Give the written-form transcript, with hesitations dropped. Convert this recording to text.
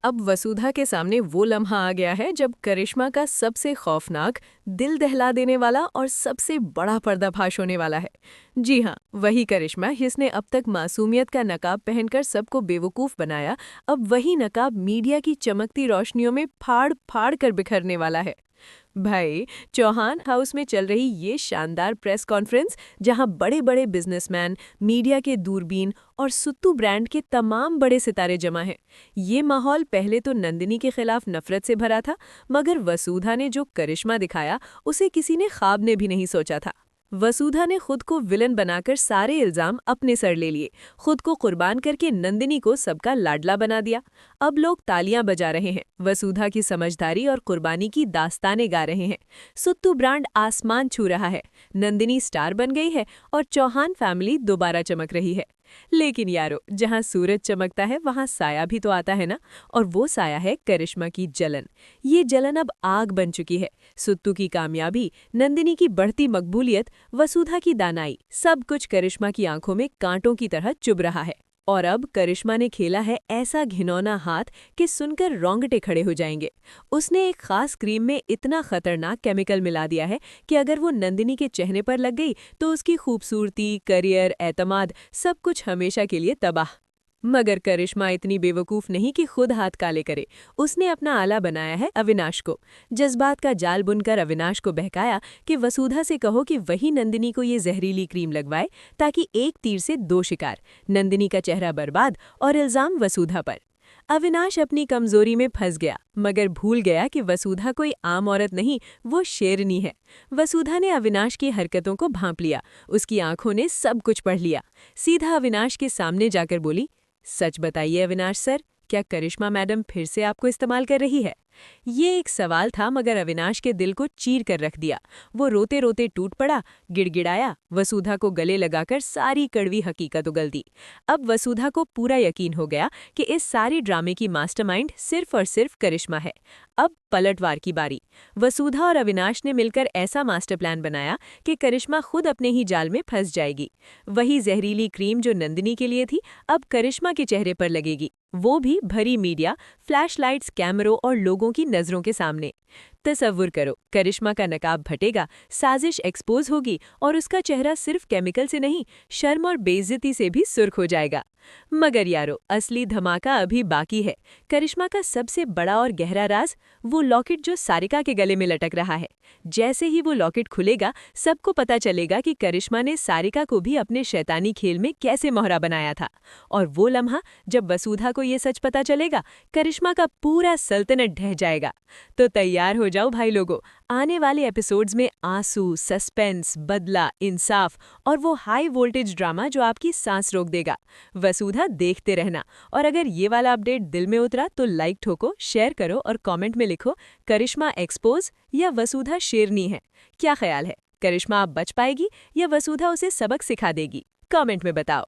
अब वसुधा के सामने वो लम्हा आ गया है जब करिश्मा का सबसे खौफनाक, दिल दहला देने वाला और सबसे बड़ा पर्दाफाश होने वाला है। जी हाँ, वही करिश्मा जिसने अब तक मासूमियत का नकाब पहनकर सबको बेवकूफ़ बनाया, अब वही नकाब मीडिया की चमकती रोशनियों में फाड़ फाड़ कर बिखरने वाला है। भाई, चौहान हाउस में चल रही ये शानदार प्रेस कॉन्फ्रेंस, जहां बड़े बड़े बिजनेसमैन, मीडिया के दूरबीन और सुत्तू ब्रांड के तमाम बड़े सितारे जमा हैं। ये माहौल पहले तो नंदिनी के खिलाफ नफरत से भरा था, मगर वसुधा ने जो करिश्मा दिखाया उसे किसी ने ख्वाब ने भी नहीं सोचा था। वसुधा ने खुद को विलन बनाकर सारे इल्जाम अपने सर ले लिए, खुद को कुर्बान करके नंदिनी को सबका लाडला बना दिया। अब लोग तालियां बजा रहे हैं, वसुधा की समझदारी और कुर्बानी की दास्तानें गा रहे हैं। सुत्तू ब्रांड आसमान छू रहा है, नंदिनी स्टार बन गई है और चौहान फैमिली दोबारा चमक रही है। लेकिन यारो, जहां सूरज चमकता है वहां साया भी तो आता है ना, और वो साया है करिश्मा की जलन। ये जलन अब आग बन चुकी है। सुत्तू की कामयाबी, नंदिनी की बढ़ती मकबूलियत, वसुधा की दानाई, सब कुछ करिश्मा की आंखों में कांटों की तरह चुभ रहा है। और अब करिश्मा ने खेला है ऐसा घिनौना हाथ कि सुनकर रोंगटे खड़े हो जाएंगे। उसने एक खास क्रीम में इतना खतरनाक केमिकल मिला दिया है कि अगर वो नंदिनी के चेहरे पर लग गई तो उसकी खूबसूरती, करियर, एतमाद सब कुछ हमेशा के लिए तबाह। मगर करिश्मा इतनी बेवकूफ़ नहीं कि खुद हाथ काले करे। उसने अपना आला बनाया है अविनाश को। जज्बात का जाल बुनकर अविनाश को बहकाया कि वसुधा से कहो कि वही नंदिनी को ये जहरीली क्रीम लगवाए, ताकि एक तीर से दो शिकार, नंदिनी का चेहरा बर्बाद और इल्जाम वसुधा पर। अविनाश अपनी कमजोरी में फंस गया, मगर भूल गया कि वसुधा कोई आम औरत नहीं, वो शेरनी है। वसुधा ने अविनाश की हरकतों को भांप लिया, उसकी आंखों ने सब कुछ पढ़ लिया। सीधा अविनाश के सामने जाकर बोली, सच बताइए अविनाश सर, क्या करिश्मा मैडम फिर से आपको इस्तेमाल कर रही है? ये एक सवाल था, मगर अविनाश के दिल को चीर कर रख दिया। वो रोते रोते टूट पड़ा, गिड़गिड़ाया, वसुधा को गले लगाकर सारी कड़वी हकीकत उगल दी। अब वसुधा को पूरा यकीन हो गया कि इस सारे ड्रामे की मास्टरमाइंड सिर्फ और सिर्फ करिश्मा है। अब पलटवार की बारी। वसुधा और अविनाश ने मिलकर ऐसा मास्टर प्लान बनाया कि करिश्मा खुद अपने ही जाल में फंस जाएगी। वही जहरीली क्रीम जो नंदिनी के लिए थी, अब करिश्मा के चेहरे पर लगेगी, वो भी भरी मीडिया, फ्लैशलाइट्स, कैमरों और लोगों की नजरों के सामने। तसव्वुर करो, करिश्मा का नकाब फटेगा, साजिश एक्सपोज होगी और उसका चेहरा सिर्फ केमिकल से नहीं, शर्म और बेइज्जती से भी सुर्ख हो जाएगा। मगर यारो, असली धमाका अभी बाकी है। करिश्मा का सबसे बड़ा और गहरा राज, वो लॉकेट जो सारिका के गले में लटक रहा है। जैसे ही वो लॉकेट खुलेगा, सबको पता चलेगा कि करिश्मा ने सारिका को भी अपने शैतानी खेल में कैसे मोहरा बनाया था। और वो लम्हा जब वसुधा को ये सच पता चलेगा, करिश्मा का पूरा सल्तनत ढह जाएगा। तो तैयार हो जाओ भाई लोगों, आने वाले एपिसोड्स में आंसू, सस्पेंस, बदला, इंसाफ और वो हाई वोल्टेज ड्रामा जो आपकी सांस रोक देगा। वसुधा देखते रहना, और अगर ये वाला अपडेट दिल में उतरा तो लाइक ठोको, शेयर करो और कमेंट में लिखो, करिश्मा एक्सपोज या वसुधा शेरनी है। क्या ख्याल है, करिश्मा अब बच पाएगी या वसुधा उसे सबक सिखा देगी? कमेंट में बताओ।